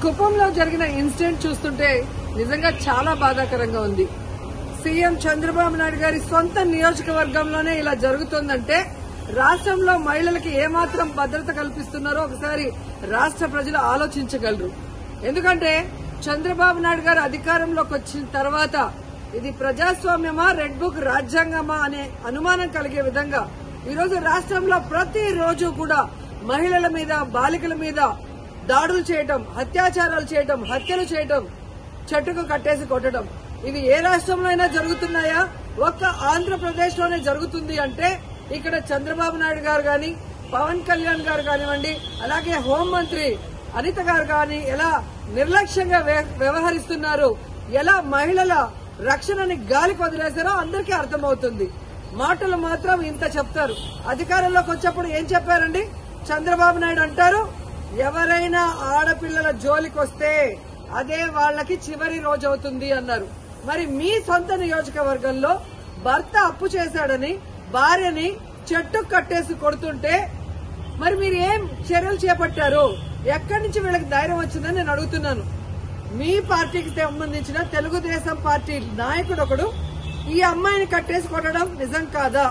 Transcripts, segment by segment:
కుప్పంలో జరిగిన ఇన్సిడెంట్ చూస్తుంటే నిజంగా చాలా బాధాకరంగా ఉంది. సీఎం చంద్రబాబు నాయుడు గారి సొంత నియోజకవర్గంలోనే ఇలా జరుగుతుందంటే రాష్ట్రంలో మహిళలకి ఏమాత్రం భద్రత కల్పిస్తున్నారో ఒకసారి రాష్ట్ర ప్రజలు ఆలోచించగలరు. ఎందుకంటే చంద్రబాబు నాయుడు గారు అధికారంలోకి వచ్చిన తర్వాత ఇది ప్రజాస్వామ్యమా, రెడ్ బుక్ రాజ్యాంగమా అనే అనుమానం కలిగే విధంగా ఈరోజు రాష్ట్రంలో ప్రతిరోజు కూడా మహిళల మీద, బాలికల మీద దాడులు చేయటం, అత్యాచారాలు చేయటం, హత్యలు చేయటం, చెట్టుకు కట్టేసి కొట్టడం, ఇవి ఏ రాష్ట్రంలో అయినా జరుగుతున్నాయా? ఒక్క ఆంధ్రప్రదేశ్ లోనే జరుగుతుంది అంటే ఇక్కడ చంద్రబాబు నాయుడు గారు గాని, పవన్ కళ్యాణ్ గారు కానివ్వండి, అలాగే హోంమంత్రి అనిత గారు గాని ఎలా నిర్లక్ష్యంగా వ్యవహరిస్తున్నారు, ఎలా మహిళల రక్షణని గాలికి వదిలేశారో అందరికీ అర్థమవుతుంది. మాటలు మాత్రం ఇంత చెప్తారు. అధికారంలోకి వచ్చేప్పుడు ఏం చెప్పారండి? చంద్రబాబు నాయుడు అంటారు, ఎవరైనా ఆడపిల్లల జోలికి వస్తే అదే వాళ్ళకి చివరి రోజు అవుతుంది అన్నారు. మరి మీ సొంత నియోజకవర్గంలో భర్త అప్పు చేశాడని భార్యని చెట్టు కట్టేసి కొడుతుంటే మరి మీరు ఏం చర్యలు చేపట్టారు? ఎక్కడి నుంచి వీళ్ళకి ధైర్యం వచ్చిందని నేను అడుగుతున్నాను. మీ పార్టీకి సంబంధించిన తెలుగుదేశం పార్టీ నాయకుడు ఒకడు ఈ అమ్మాయిని కట్టేసి కొట్టడం నిజం కాదా?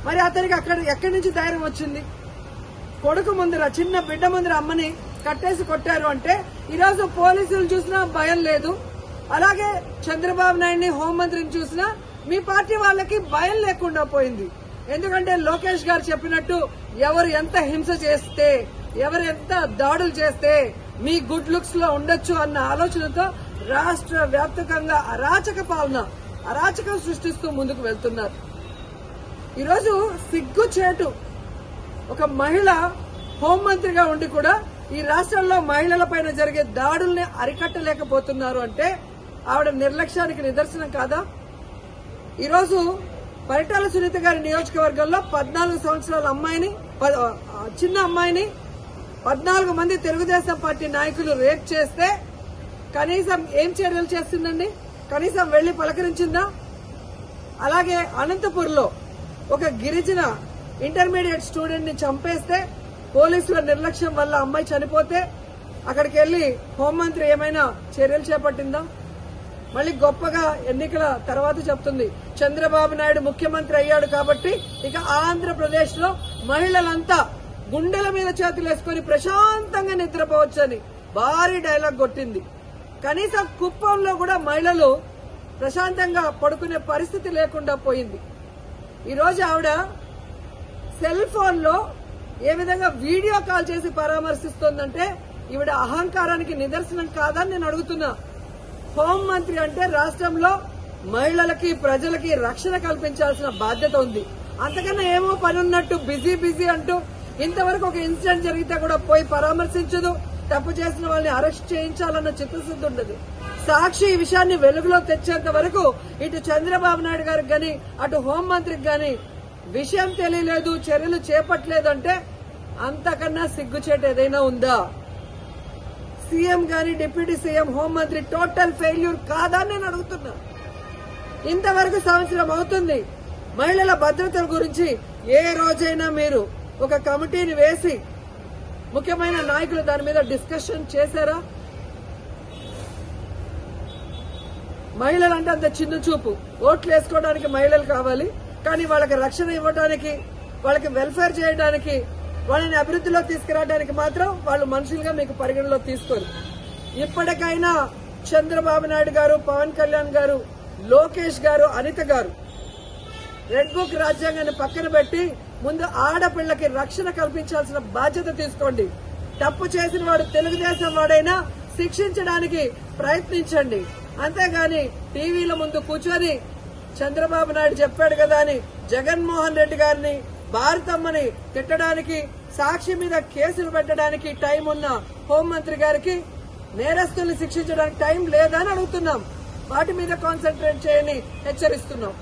మరి అతనికి ఎక్కడి నుంచి ధైర్యం వచ్చింది? కొడుకు ముందర, చిన్న బిడ్డ ముందర అమ్మని కట్టేసి కొట్టారు అంటే ఈరోజు పోలీసులు చూసినా భయం లేదు. అలాగే చంద్రబాబు నాయుడిని, హోంమంత్రిని చూసినా మీ పార్టీ వాళ్ళకి భయం లేకుండా పోయింది. ఎందుకంటే లోకేష్ గారు చెప్పినట్టు ఎవరు ఎంత హింస చేస్తే, ఎవరు ఎంత దాడులు చేస్తే మీ గుడ్ లుక్స్ లో ఉండొచ్చు అన్న ఆలోచనతో రాష్ట్ర వ్యాప్తంగా అరాచకం సృష్టిస్తూ ముందుకు వెళ్తున్నారు. ఈరోజు సిగ్గుచేటు ఒక మహిళ హోంమంత్రిగా ఉండి కూడా ఈ రాష్ట్రంలో మహిళల పైన జరిగే దాడుల్ని అరికట్టలేకపోతున్నారు అంటే ఆవిడ నిర్లక్ష్యానికి నిదర్శనం కాదా? ఈరోజు పరిటాల సునీత గారి నియోజకవర్గంలో 14 సంవత్సరాల అమ్మాయిని, చిన్న అమ్మాయిని 14 మంది తెలుగుదేశం పార్టీ నాయకులు రేప్ చేస్తే కనీసం ఏం చర్యలు చేస్తుందండి? కనీసం వెళ్లి పలకరించిందా? అలాగే అనంతపూర్లో ఒక గిరిజన ఇంటర్మీడియట్ స్టూడెంట్ ని చంపేస్తే పోలీసుల నిర్లక్ష్యం వల్ల అమ్మాయి చనిపోతే అక్కడికి వెళ్లి హోంమంత్రి ఏమైనా చర్యలు చేపట్టిందా? మళ్ళీ గొప్పగా ఎన్నికల తర్వాత చెప్తుంది చంద్రబాబు నాయుడు ముఖ్యమంత్రి అయ్యాడు కాబట్టి ఇక ఆంధ్రప్రదేశ్ లో మహిళలంతా గుండెల మీద చేతులేసుకుని ప్రశాంతంగా నిద్రపోవచ్చని భారీ డైలాగ్ కొట్టింది. కనీసం కుప్పంలో కూడా మహిళలు ప్రశాంతంగా పడుకునే పరిస్థితి లేకుండా పోయింది. ఈరోజు ఆవిడ సెల్ ఫోన్ లో ఏ విధంగా వీడియో కాల్ చేసి పరామర్శిస్తోందంటే ఈవిడ అహంకారానికి నిదర్శనం కాదని నేను అడుగుతున్నా. హోంమంత్రి అంటే రాష్ట్రంలో మహిళలకి, ప్రజలకి రక్షణ కల్పించాల్సిన బాధ్యత ఉంది. అంతకన్నా ఏమో పని ఉన్నట్టు బిజీ అంటూ ఇంతవరకు ఒక ఇన్సిడెంట్ జరిగితే కూడా పోయి పరామర్శించదు. తప్పు చేసిన వాళ్ళని అరెస్ట్ చేయించాలన్న చిత్తశుద్ధి ఉండదు. సాక్షి ఈ విషయాన్ని వెలుగులో తెచ్చేంత వరకు ఇటు చంద్రబాబు నాయుడు గారికి గాని, అటు హోంమంత్రికి గాని విషయం తెలియలేదు, చర్యలు చేపట్టలేదంటే అంతకన్నా సిగ్గుచేటు ఏదైనా ఉందా? సీఎం గాని, డిప్యూటీ సీఎం, హోంమంత్రి టోటల్ ఫెయిల్యూర్ కాదా నేను అడుగుతున్నా. ఇంతవరకు సంవత్సరం అవుతుంది. మహిళల భద్రత గురించి ఏ రోజైనా మీరు ఒక కమిటీని వేసి ముఖ్యమైన నాయకులు దాని మీద డిస్కషన్ చేశారా? మహిళలంటే అంత చిన్న చూపు. ఓట్లు వేసుకోవడానికి మహిళలు కావాలి, కానీ వాళ్ళకి రక్షణ ఇవ్వడానికి, వాళ్ళకి వెల్ఫేర్ చేయడానికి, వాళ్ళని అభివృద్ధిలో తీసుకురావడానికి మాత్రం వాళ్ళు మనుషులుగా మీకు పరిగణలో తీసుకోరు. ఇప్పటికైనా చంద్రబాబు నాయుడు గారు, పవన్ కళ్యాణ్ గారు, లోకేష్ గారు, అనిత గారు రెడ్ బుక్ రాజ్యాంగాన్ని పక్కన పెట్టి ముందు ఆడపిల్లకి రక్షణ కల్పించాల్సిన బాధ్యత తీసుకోండి. తప్పు చేసిన వాడు తెలుగుదేశం వాడైనా శిక్షించడానికి ప్రయత్నించండి. అంతేగాని టీవీల ముందు కూర్చొని చంద్రబాబు నాయుడు చెప్పాడు కదా అని జగన్మోహన్ రెడ్డి గారిని, భారతమ్మని తిట్టడానికి, సాక్షి మీద కేసులు పెట్టడానికి టైం ఉన్న హోంమంత్రి గారికి నేరస్తుల్ని శిక్షించడానికి టైం లేదని అడుగుతున్నాం. వాటి మీద కాన్సన్ట్రేట్ చేయని హెచ్చరిస్తున్నాం.